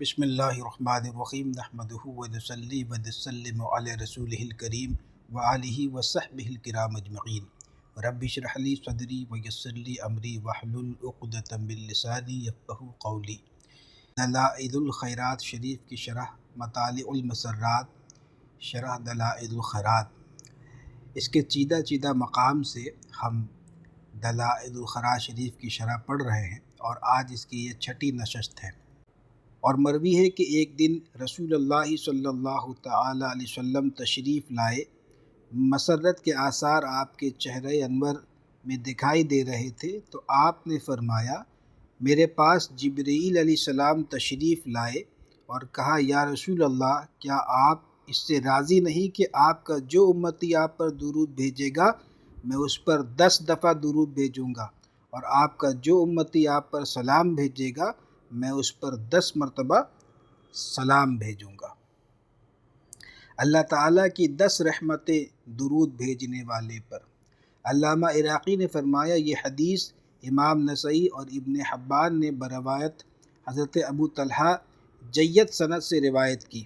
بسم اللہ الرحمن الرحیم نحمدہ ونصلی ونسلم علی رسولہ الکریم وآلہ وصحبہ الکرام اجمعین رب اشرح لی صدری ویسر لی امری واحلل عقدۃ من لسانی یفقہوا قولی۔ دلائل الخیرات شریف کی شرح مطالع المسرات، شرح دلائل الخیرات۔ اس کے چیدہ مقام سے ہم دلائل الخیرات شریف کی شرح پڑھ رہے ہیں اور آج اس کی یہ چھٹی نشست ہے۔ اور مروی ہے کہ ایک دن رسول اللہ صلی اللہ تعالی علیہ وسلم تشریف لائے، مسرت کے آثار آپ کے چہرہ انور میں دکھائی دے رہے تھے، تو آپ نے فرمایا میرے پاس جبرائیل علیہ السلام تشریف لائے اور کہا یا رسول اللہ، کیا آپ اس سے راضی نہیں کہ آپ کا جو امتی آپ پر درود بھیجے گا میں اس پر 10 دفعہ درود بھیجوں گا، اور آپ کا جو امتی آپ پر سلام بھیجے گا میں اس پر 10 مرتبہ سلام بھیجوں گا۔ اللہ تعالیٰ کی 10 رحمتیں درود بھیجنے والے پر۔ علامہ عراقی نے فرمایا یہ حدیث امام نسائی اور ابن حبان نے بروایت حضرت ابو طلحہ جید سند سے روایت کی۔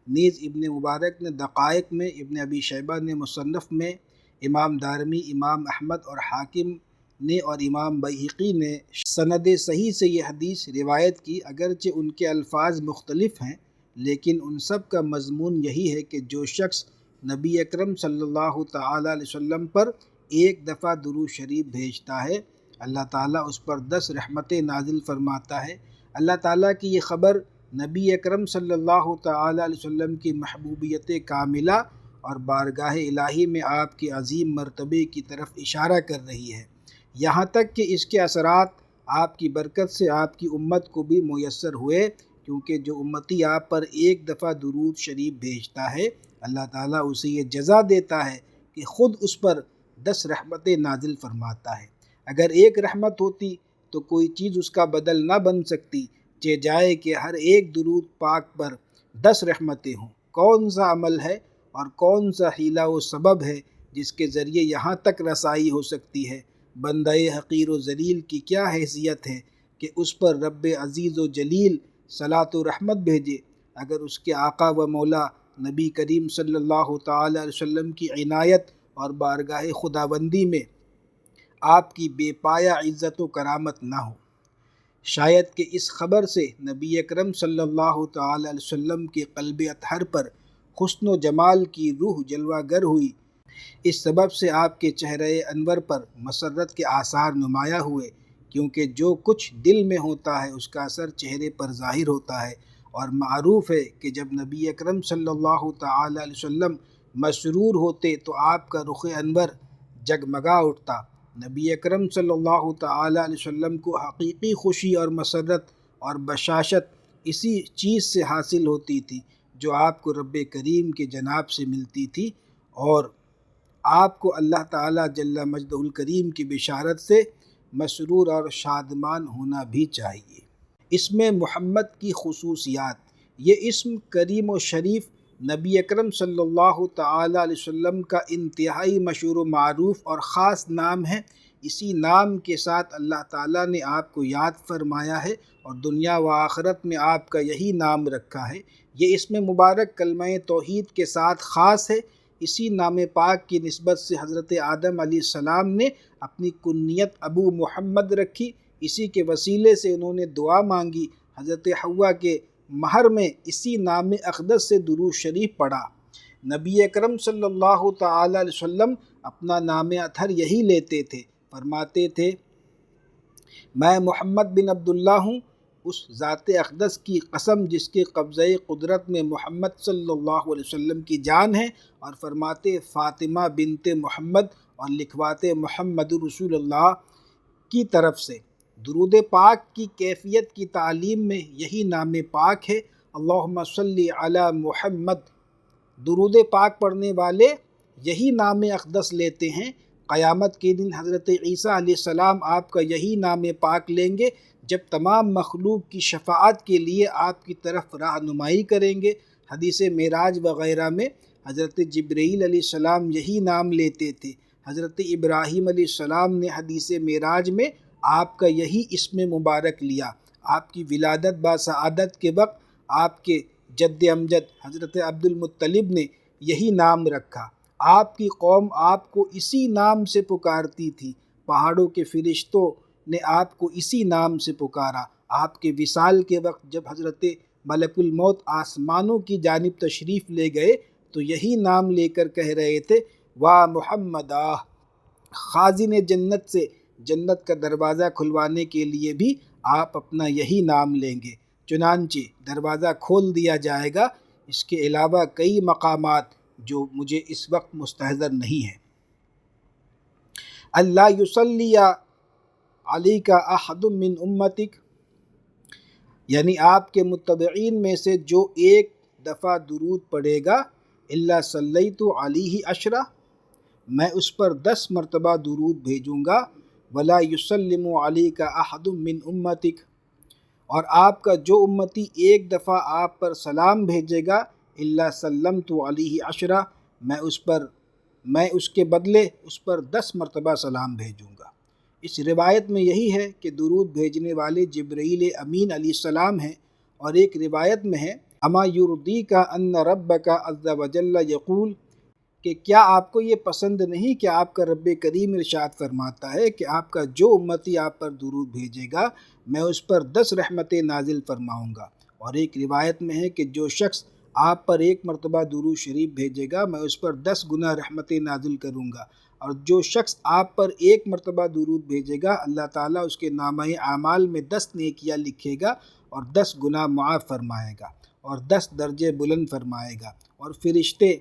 نیز ابن مبارک نے دقائق میں، ابن ابی شیبہ نے مصنف میں، امام دارمی، امام احمد اور حاکم نے اور امام بیہقی نے سند صحیح سے یہ حدیث روایت کی۔ اگرچہ ان کے الفاظ مختلف ہیں لیکن ان سب کا مضمون یہی ہے کہ جو شخص نبی اکرم صلی اللہ تعالی علیہ وسلم پر ایک دفعہ درود شریف بھیجتا ہے اللہ تعالیٰ اس پر 10 رحمتیں نازل فرماتا ہے۔ اللہ تعالیٰ کی یہ خبر نبی اکرم صلی اللہ تعالی علیہ وسلم کی محبوبیت کاملہ اور بارگاہ الہی میں آپ کے عظیم مرتبے کی طرف اشارہ کر رہی ہے، یہاں تک کہ اس کے اثرات آپ کی برکت سے آپ کی امت کو بھی میسر ہوئے، کیونکہ جو امتی آپ پر ایک دفعہ درود شریف بھیجتا ہے اللہ تعالیٰ اسے یہ جزا دیتا ہے کہ خود اس پر 10 رحمتیں نازل فرماتا ہے۔ اگر ایک رحمت ہوتی تو کوئی چیز اس کا بدل نہ بن سکتی، جائے کہ ہر ایک درود پاک پر 10 رحمتیں ہوں۔ کون سا عمل ہے اور کون سا حیلہ و سبب ہے جس کے ذریعے یہاں تک رسائی ہو سکتی ہے؟ بندہ حقیر و ذلیل کی کیا حیثیت ہے کہ اس پر رب عزیز و جلیل صلاۃ و رحمت بھیجے؟ اگر اس کے آقا و مولا نبی کریم صلی اللہ تعالی علیہ وسلم کی عنایت اور بارگاہ خداوندی میں آپ کی بے پایہ عزت و کرامت نہ ہو، شاید کہ اس خبر سے نبی اکرم صلی اللہ تعالی علیہ وسلم کے قلب اطہر پر حسن و جمال کی روح جلوہ گر ہوئی، اس سبب سے آپ کے چہرہ انور پر مسرت کے آثار نمایاں ہوئے، کیونکہ جو کچھ دل میں ہوتا ہے اس کا اثر چہرے پر ظاہر ہوتا ہے، اور معروف ہے کہ جب نبی اکرم صلی اللہ تعالی علیہ وسلم مسرور ہوتے تو آپ کا رخ انور جگمگا اٹھتا۔ نبی اکرم صلی اللہ تعالی علیہ وسلم کو حقیقی خوشی اور مسرت اور بشاشت اسی چیز سے حاصل ہوتی تھی جو آپ کو رب کریم کے جناب سے ملتی تھی، اور آپ کو اللہ تعالیٰ جل مجدہ الکریم کی بشارت سے مسرور اور شادمان ہونا بھی چاہیے۔ اسم محمد کی خصوصیات۔ یہ اسم کریم و شریف نبی اکرم صلی اللہ تعالی علیہ وسلم کا انتہائی مشہور و معروف اور خاص نام ہے۔ اسی نام کے ساتھ اللہ تعالیٰ نے آپ کو یاد فرمایا ہے اور دنیا و آخرت میں آپ کا یہی نام رکھا ہے۔ یہ اسم مبارک کلمہ توحید کے ساتھ خاص ہے۔ اسی نام پاک کی نسبت سے حضرت آدم علیہ السلام نے اپنی کنیت ابو محمد رکھی، اسی کے وسیلے سے انہوں نے دعا مانگی۔ حضرت حوا کے مہر میں اسی نام اقدس سے درود شریف پڑھا۔ نبی اکرم صلی اللہ تعالی علیہ وسلم اپنا نام اطہر یہی لیتے تھے، فرماتے تھے میں محمد بن عبداللہ ہوں، اس ذات اقدس کی قسم جس کے قبضہ قدرت میں محمد صلی اللہ علیہ وسلم کی جان ہے، اور فرماتے فاطمہ بنت محمد اور لکھواتے محمد رسول اللہ کی طرف سے۔ درود پاک کی کیفیت کی تعلیم میں یہی نام پاک ہے، اللہم صلی علی محمد۔ درود پاک پڑھنے والے یہی نام اقدس لیتے ہیں، قیامت کے دن حضرت عیسیٰ علیہ السلام آپ کا یہی نام پاک لیں گے جب تمام مخلوق کی شفاعت کے لیے آپ کی طرف رہنمائی کریں گے۔ حدیث معراج وغیرہ میں حضرت جبرائیل علیہ السلام یہی نام لیتے تھے۔ حضرت ابراہیم علیہ السلام نے حدیث معراج میں آپ کا یہی اسم مبارک لیا۔ آپ کی ولادت با سعادت کے وقت آپ کے جد امجد حضرت عبد المطلب نے یہی نام رکھا۔ آپ کی قوم آپ کو اسی نام سے پکارتی تھی، پہاڑوں کے فرشتوں نے آپ کو اسی نام سے پکارا۔ آپ کے وصال کے وقت جب حضرت ملک الموت آسمانوں کی جانب تشریف لے گئے تو یہی نام لے کر کہہ رہے تھے، واہ محمد آہ۔ خازن جنت سے جنت کا دروازہ کھلوانے کے لیے بھی آپ اپنا یہی نام لیں گے، چنانچہ دروازہ کھول دیا جائے گا۔ اس کے علاوہ کئی مقامات جو مجھے اس وقت مستحضر نہیں ہیں۔ اللہ یصلی علیک احد من امتک، یعنی آپ کے متبعین میں سے جو ایک دفعہ درود پڑھے گا، الا صلیت علیہ عشرہ، میں اس پر 10 مرتبہ درود بھیجوں گا، ولا یسلم علیک احد من امتک، اور آپ کا جو امتی ایک دفعہ آپ پر سلام بھیجے گا، الا سلمت علیہ عشرہ، میں اس کے بدلے اس پر 10 مرتبہ سلام بھیجوں گا۔ اس روایت میں یہی ہے کہ درود بھیجنے والے جبرائیل امین علیہ السلام ہیں، اور ایک روایت میں ہے اما یردیک ان ربک عز وجل یقول، کہ کیا آپ کو یہ پسند نہیں کہ آپ کا رب کریم ارشاد فرماتا ہے کہ آپ کا جو امتی آپ پر درود بھیجے گا میں اس پر 10 رحمتیں نازل فرماؤں گا۔ اور ایک روایت میں ہے کہ جو شخص آپ پر 1 مرتبہ درود شریف بھیجے گا میں اس پر 10 گنا رحمتیں نازل کروں گا، اور جو شخص آپ پر 1 مرتبہ درود بھیجے گا اللہ تعالیٰ اس کے نامہ اعمال میں 10 نیکیاں لکھے گا اور 10 گناہ معاف فرمائے گا اور 10 درجے بلند فرمائے گا، اور فرشتے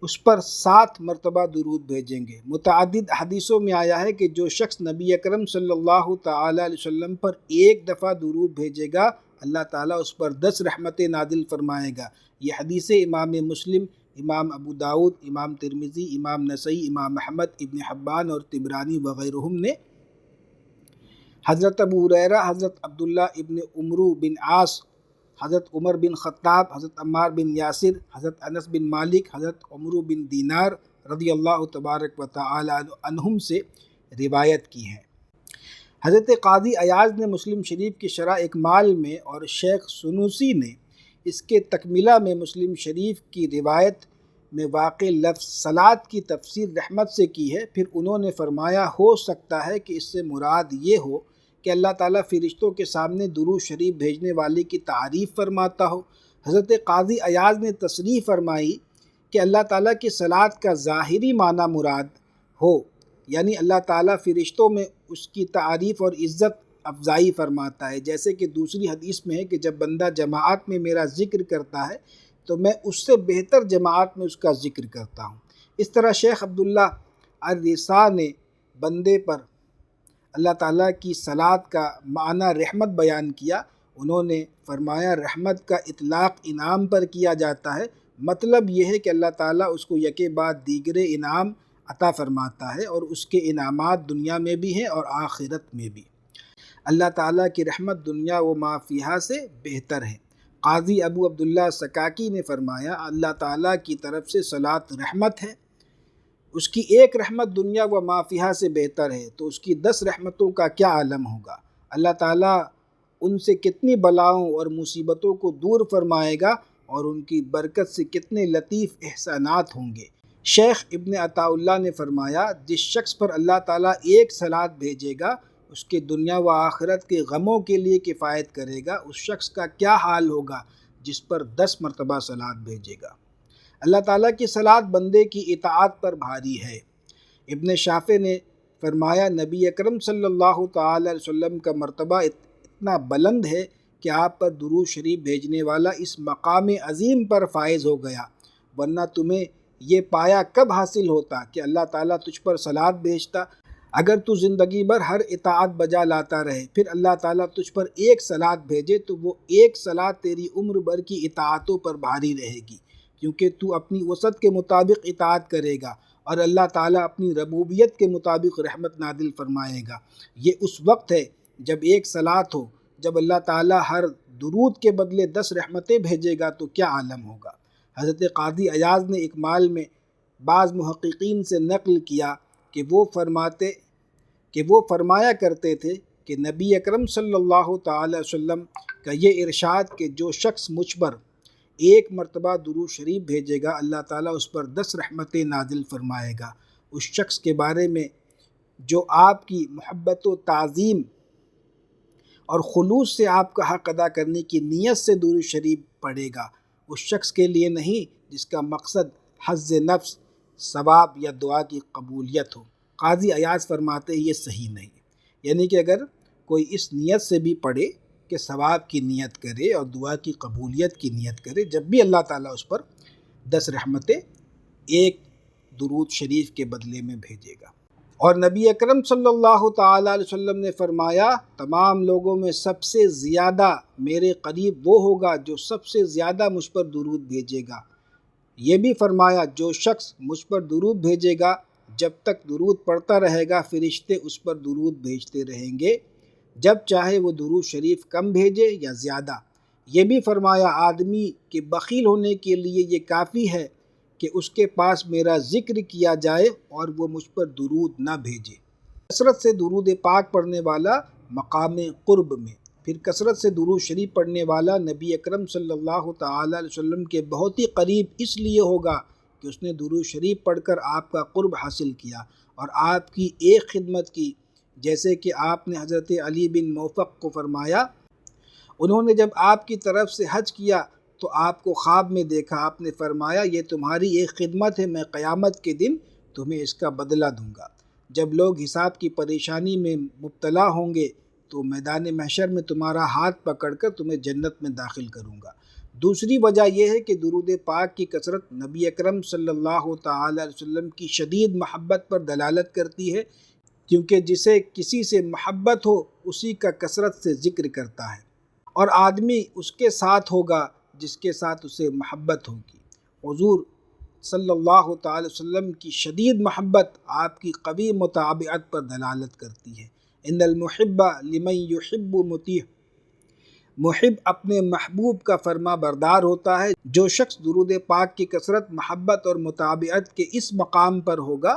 اس پر 7 مرتبہ درود بھیجیں گے۔ متعدد حدیثوں میں آیا ہے کہ جو شخص نبی اکرم صلی اللہ تعالیٰ علیہ وسلم پر 1 دفعہ درود بھیجے گا اللہ تعالیٰ اس پر 10 رحمتیں نازل فرمائے گا۔ یہ حدیث امام مسلم، امام ابو داؤد، امام ترمذی، امام نسائی، امام احمد، ابن حبان اور طبرانی وغیرہم نے حضرت ابو ہریرہ، حضرت عبداللہ ابن عمرو بن عاص، حضرت عمر بن خطاب، حضرت عمار بن یاسر، حضرت انس بن مالک، حضرت عمرو بن دینار رضی اللہ تبارک و تعالی عنہم سے روایت کی ہے۔ حضرت قاضی ایاز نے مسلم شریف کی شرح اکمال میں اور شیخ سنوسی نے اس کے تکملہ میں مسلم شریف کی روایت میں واقع لفظ صلاۃ کی تفسیر رحمت سے کی ہے۔ پھر انہوں نے فرمایا ہو سکتا ہے کہ اس سے مراد یہ ہو کہ اللہ تعالیٰ فرشتوں کے سامنے درود شریف بھیجنے والے کی تعریف فرماتا ہو۔ حضرت قاضی ایاز نے تصریح فرمائی کہ اللہ تعالیٰ کی صلاۃ کا ظاہری معنی مراد ہو، یعنی اللہ تعالیٰ فرشتوں میں اس کی تعریف اور عزت افزائی فرماتا ہے، جیسے کہ دوسری حدیث میں ہے کہ جب بندہ جماعت میں میرا ذکر کرتا ہے تو میں اس سے بہتر جماعت میں اس کا ذکر کرتا ہوں۔ اس طرح شیخ عبداللہ الرسا نے بندے پر اللہ تعالیٰ کی صلاۃ کا معنی رحمت بیان کیا۔ انہوں نے فرمایا رحمت کا اطلاق انعام پر کیا جاتا ہے، مطلب یہ ہے کہ اللہ تعالیٰ اس کو یکے بعد دیگرے انعام عطا فرماتا ہے، اور اس کے انعامات دنیا میں بھی ہیں اور آخرت میں بھی۔ اللہ تعالیٰ کی رحمت دنیا و ما فیہا سے بہتر ہے۔ قاضی ابو عبداللہ سکاکی نے فرمایا اللہ تعالیٰ کی طرف سے صلاۃ رحمت ہے، اس کی ایک رحمت دنیا و ما فیہا سے بہتر ہے تو اس کی 10 رحمتوں کا کیا عالم ہوگا۔ اللہ تعالیٰ ان سے کتنی بلاؤں اور مصیبتوں کو دور فرمائے گا اور ان کی برکت سے کتنے لطیف احسانات ہوں گے۔ شیخ ابن عطا اللہ نے فرمایا جس شخص پر اللہ تعالیٰ ایک صلاۃ بھیجے گا اس کے دنیا و آخرت کے غموں کے لیے کفایت کرے گا، اس شخص کا کیا حال ہوگا جس پر 10 مرتبہ صلاۃ بھیجے گا۔ اللہ تعالیٰ کی صلاۃ بندے کی اطاعت پر بھاری ہے۔ ابن شافع نے فرمایا نبی اکرم صلی اللہ تعالی علیہ وسلم کا مرتبہ اتنا بلند ہے کہ آپ پر درود شریف بھیجنے والا اس مقام عظیم پر فائز ہو گیا، ورنہ تمہیں یہ پایا کب حاصل ہوتا کہ اللہ تعالیٰ تجھ پر صلاۃ بھیجتا۔ اگر تو زندگی بھر ہر اطاعت بجا لاتا رہے پھر اللہ تعالیٰ تجھ پر ایک صلاۃ بھیجے تو وہ ایک صلاۃ تیری عمر بھر کی اطاعتوں پر بھاری رہے گی، کیونکہ تو اپنی وسعت کے مطابق اطاعت کرے گا اور اللہ تعالیٰ اپنی ربوبیت کے مطابق رحمت نازل فرمائے گا۔ یہ اس وقت ہے جب ایک صلاۃ ہو، جب اللہ تعالیٰ ہر درود کے بدلے 10 رحمتیں بھیجے گا تو کیا عالم ہوگا۔ حضرت قاضی ایاز نے اکمال میں بعض محققین سے نقل کیا کہ وہ فرمایا کرتے تھے کہ نبی اکرم صلی اللہ تعالی علیہ وسلم کا یہ ارشاد کہ جو شخص مجھ پر ایک مرتبہ درود شریف بھیجے گا اللہ تعالیٰ اس پر 10 رحمتیں نازل فرمائے گا۔ اس شخص کے بارے میں جو آپ کی محبت و تعظیم اور خلوص سے آپ کا حق ادا کرنے کی نیت سے درود شریف پڑھے گا، اس شخص کے لیے نہیں جس کا مقصد حظ نفس، ثواب یا دعا کی قبولیت ہو۔ قاضی ایاز فرماتے ہیں یہ صحیح نہیں، یعنی کہ اگر کوئی اس نیت سے بھی پڑھے کہ ثواب کی نیت کرے اور دعا کی قبولیت کی نیت کرے، جب بھی اللہ تعالیٰ اس پر 10 رحمتیں ایک درود شریف کے بدلے میں بھیجے گا۔ اور نبی اکرم صلی اللہ تعالیٰ علیہ وسلم نے فرمایا تمام لوگوں میں سب سے زیادہ میرے قریب وہ ہوگا جو سب سے زیادہ مجھ پر درود بھیجے گا۔ یہ بھی فرمایا جو شخص مجھ پر درود بھیجے گا جب تک درود پڑھتا رہے گا فرشتے اس پر درود بھیجتے رہیں گے، جب چاہے وہ درود شریف کم بھیجے یا زیادہ۔ یہ بھی فرمایا آدمی کے بخیل ہونے کے لیے یہ کافی ہے کہ اس کے پاس میرا ذکر کیا جائے اور وہ مجھ پر درود نہ بھیجے۔ کثرت سے درود پاک پڑھنے والا مقام قرب میں، پھر کثرت سے درود شریف پڑھنے والا نبی اکرم صلی اللہ تعالیٰ علیہ وسلم کے بہت ہی قریب اس لیے ہوگا کہ اس نے درود شریف پڑھ کر آپ کا قرب حاصل کیا اور آپ کی ایک خدمت کی، جیسے کہ آپ نے حضرت علی بن موفق کو فرمایا انہوں نے جب آپ کی طرف سے حج کیا تو آپ کو خواب میں دیکھا، آپ نے فرمایا یہ تمہاری ایک خدمت ہے، میں قیامت کے دن تمہیں اس کا بدلہ دوں گا۔ جب لوگ حساب کی پریشانی میں مبتلا ہوں گے تو میدان محشر میں تمہارا ہاتھ پکڑ کر تمہیں جنت میں داخل کروں گا۔ دوسری وجہ یہ ہے کہ درود پاک کی کثرت نبی اکرم صلی اللہ تعالی علیہ وسلم کی شدید محبت پر دلالت کرتی ہے، کیونکہ جسے کسی سے محبت ہو اسی کا کثرت سے ذکر کرتا ہے، اور آدمی اس کے ساتھ ہوگا جس کے ساتھ اسے محبت ہوگی۔ حضور صلی اللہ تعالی وسلم کی شدید محبت آپ کی قوی متابعت پر دلالت کرتی ہے۔ ان المحب لمن یحب مطیع، محب اپنے محبوب کا فرما بردار ہوتا ہے۔ جو شخص درود پاک کی کثرت، محبت اور متابعت کے اس مقام پر ہوگا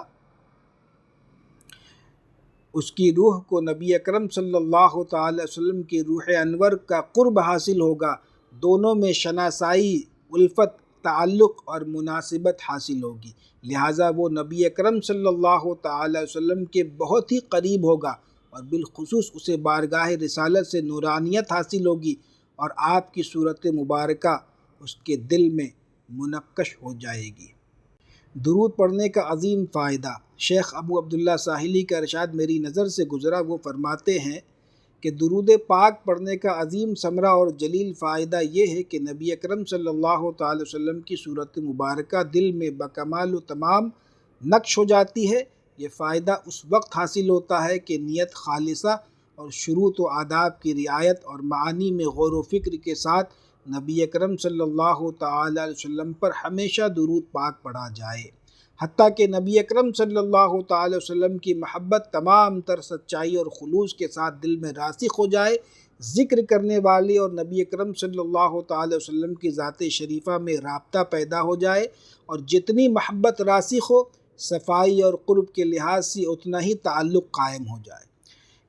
اس کی روح کو نبی اکرم صلی اللہ تعالی وسلم کی روح انور کا قرب حاصل ہوگا، دونوں میں شناسائی، الفت، تعلق اور مناسبت حاصل ہوگی، لہٰذا وہ نبی اکرم صلی اللہ تعالی وسلم کے بہت ہی قریب ہوگا اور بالخصوص اسے بارگاہ رسالت سے نورانیت حاصل ہوگی اور آپ کی صورت مبارکہ اس کے دل میں منقش ہو جائے گی۔ درود پڑھنے کا عظیم فائدہ۔ شیخ ابو عبداللہ ساحلی کا ارشاد میری نظر سے گزرا، وہ فرماتے ہیں کہ درود پاک پڑھنے کا عظیم ثمرہ اور جلیل فائدہ یہ ہے کہ نبی اکرم صلی اللہ تعالی وسلم کی صورت مبارکہ دل میں بکمال و تمام نقش ہو جاتی ہے۔ یہ فائدہ اس وقت حاصل ہوتا ہے کہ نیت خالصہ اور شروط و آداب کی رعایت اور معانی میں غور و فکر کے ساتھ نبی اکرم صلی اللہ تعالی علیہ وسلم پر ہمیشہ درود پاک پڑھا جائے، حتیٰ کہ نبی اکرم صلی اللہ تعالی وسلم کی محبت تمام تر سچائی اور خلوص کے ساتھ دل میں راسخ ہو جائے، ذکر کرنے والے اور نبی اکرم صلی اللہ تعالی وسلم کی ذات شریفہ میں رابطہ پیدا ہو جائے، اور جتنی محبت راسخ ہو صفائی اور قرب کے لحاظ سے اتنا ہی تعلق قائم ہو جائے،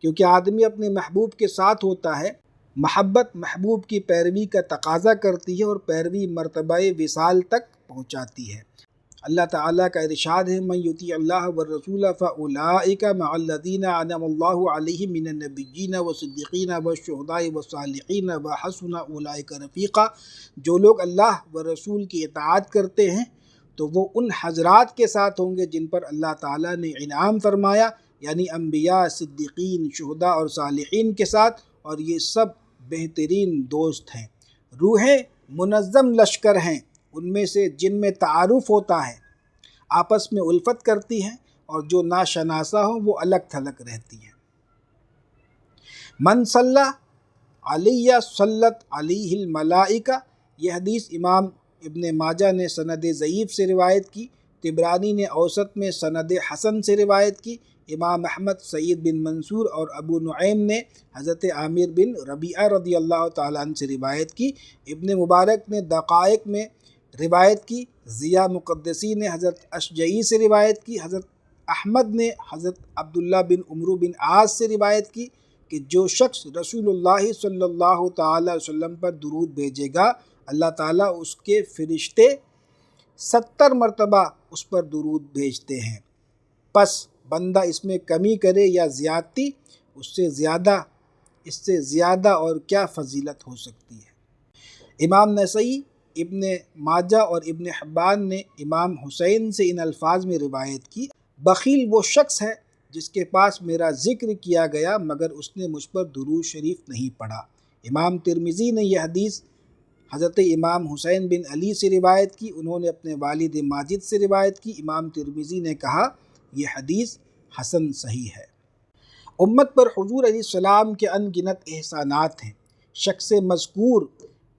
کیونکہ آدمی اپنے محبوب کے ساتھ ہوتا ہے۔ محبت محبوب کی پیروی کا تقاضا کرتی ہے اور پیروی مرتبہ وصال تک پہنچاتی ہے۔ اللہ تعالیٰ کا ارشاد ہے من یطیع اللہ والرسول فاولئک مع الذین انعم اللہ علیہم من النبیین والصدیقین والشہداء والصالحین وحسن اولئک رفیقا، جو لوگ اللہ و رسول کی اطاعت کرتے ہیں تو وہ ان حضرات کے ساتھ ہوں گے جن پر اللہ تعالیٰ نے انعام فرمایا، یعنی انبیاء، صدیقین، شہداء اور صالحین کے ساتھ، اور یہ سب بہترین دوست ہیں۔ روحیں منظم لشکر ہیں، ان میں سے جن میں تعارف ہوتا ہے آپس میں الفت کرتی ہیں، اور جو ناشناسا ہوں وہ الگ تھلگ رہتی ہیں۔ من صلی علیہ صلت علیہ الملائکہ، یہ حدیث امام ابن ماجہ نے سند ضعیف سے روایت کی، طبرانی نے اوسط میں سند حسن سے روایت کی، امام احمد، سعید بن منصور اور ابو نعیم نے حضرت عامر بن ربیعہ رضی اللہ تعالیٰ عنہ سے روایت کی، ابن مبارک نے دقائق میں روایت کی، ضیاء مقدسی نے حضرت اشجعی سے روایت کی، حضرت احمد نے حضرت عبداللہ بن عمرو بن عاص سے روایت کی کہ جو شخص رسول اللہ صلی اللہ تعالی علیہ وسلم پر درود بھیجے گا اللہ تعالیٰ اس کے فرشتے 70 مرتبہ اس پر درود بھیجتے ہیں، پس بندہ اس میں کمی کرے یا زیادتی، اس سے زیادہ اور کیا فضیلت ہو سکتی ہے۔ امام نسائی، ابن ماجہ اور ابن حبان نے امام حسین سے ان الفاظ میں روایت کی، بخیل وہ شخص ہے جس کے پاس میرا ذکر کیا گیا مگر اس نے مجھ پر درود شریف نہیں پڑھا۔ امام ترمذی نے یہ حدیث حضرت امام حسین بن علی سے روایت کی، انہوں نے اپنے والد ماجد سے روایت کی۔ امام ترمذی نے کہا یہ حدیث حسن صحیح ہے۔ امت پر حضور علیہ السلام کے ان گنت احسانات ہیں۔ شخص مذکور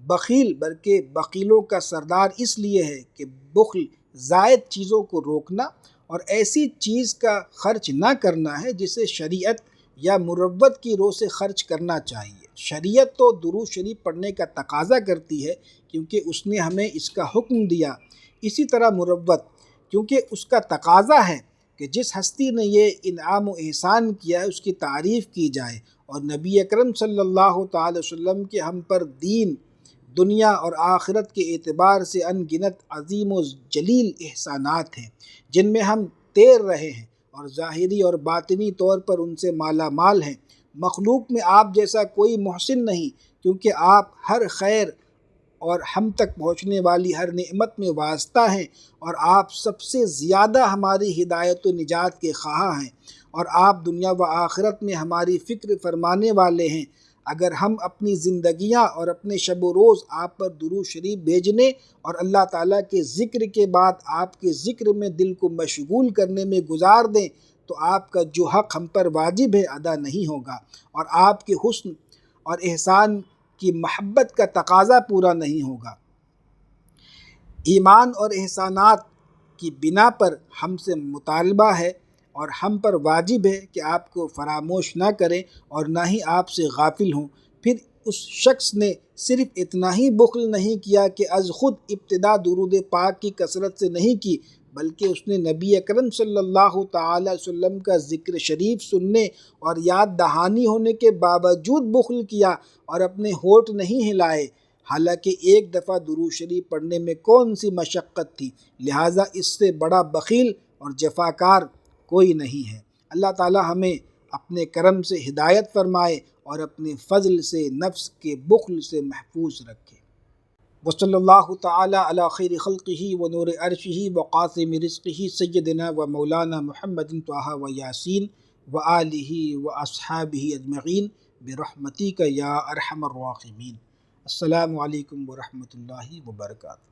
بخیل بلکہ بخیلوں کا سردار اس لیے ہے کہ بخل زائد چیزوں کو روکنا اور ایسی چیز کا خرچ نہ کرنا ہے جسے شریعت یا مروت کی رو سے خرچ کرنا چاہیے۔ شریعت تو درود شریف پڑھنے کا تقاضا کرتی ہے کیونکہ اس نے ہمیں اس کا حکم دیا، اسی طرح مروت کیونکہ اس کا تقاضا ہے کہ جس ہستی نے یہ انعام و احسان کیا ہے اس کی تعریف کی جائے، اور نبی اکرم صلی اللہ تعالی وسلم کے ہم پر دین، دنیا اور آخرت کے اعتبار سے ان گنت عظیم و جلیل احسانات ہیں جن میں ہم تیر رہے ہیں اور ظاہری اور باطنی طور پر ان سے مالا مال ہیں۔ مخلوق میں آپ جیسا کوئی محسن نہیں کیونکہ آپ ہر خیر اور ہم تک پہنچنے والی ہر نعمت میں واسطہ ہیں، اور آپ سب سے زیادہ ہماری ہدایت و نجات کے خواہاں ہیں، اور آپ دنیا و آخرت میں ہماری فکر فرمانے والے ہیں۔ اگر ہم اپنی زندگیاں اور اپنے شب و روز آپ پر درود شریف بھیجنے اور اللہ تعالیٰ کے ذکر کے بعد آپ کے ذکر میں دل کو مشغول کرنے میں گزار دیں تو آپ کا جو حق ہم پر واجب ہے ادا نہیں ہوگا، اور آپ کے حسن اور احسان کی محبت کا تقاضا پورا نہیں ہوگا۔ ایمان اور احسانات کی بنا پر ہم سے مطالبہ ہے اور ہم پر واجب ہے کہ آپ کو فراموش نہ کریں اور نہ ہی آپ سے غافل ہوں۔ پھر اس شخص نے صرف اتنا ہی بخل نہیں کیا کہ از خود ابتدا درود پاک کی کثرت سے نہیں کی، بلکہ اس نے نبی اکرم صلی اللہ تعالی علیہ وسلم کا ذکر شریف سننے اور یاد دہانی ہونے کے باوجود بخل کیا اور اپنے ہونٹ نہیں ہلائے، حالانکہ ایک دفعہ درود شریف پڑھنے میں کون سی مشقت تھی، لہٰذا اس سے بڑا بخیل اور جفاکار کوئی نہیں ہے۔ اللہ تعالی ہمیں اپنے کرم سے ہدایت فرمائے اور اپنے فضل سے نفس کے بخل سے محفوظ رکھے۔ وصلی اللہ تعالی علی خیر خلقہ ونور عرشہ وقاسم رزقہ سیدنا و مولانا محمد طہ و یاسین وآلہ واصحابہ اجمعین برحمتک یا ارحم الراحمین۔ السلام علیکم ورحمۃ اللہ وبرکاتہ۔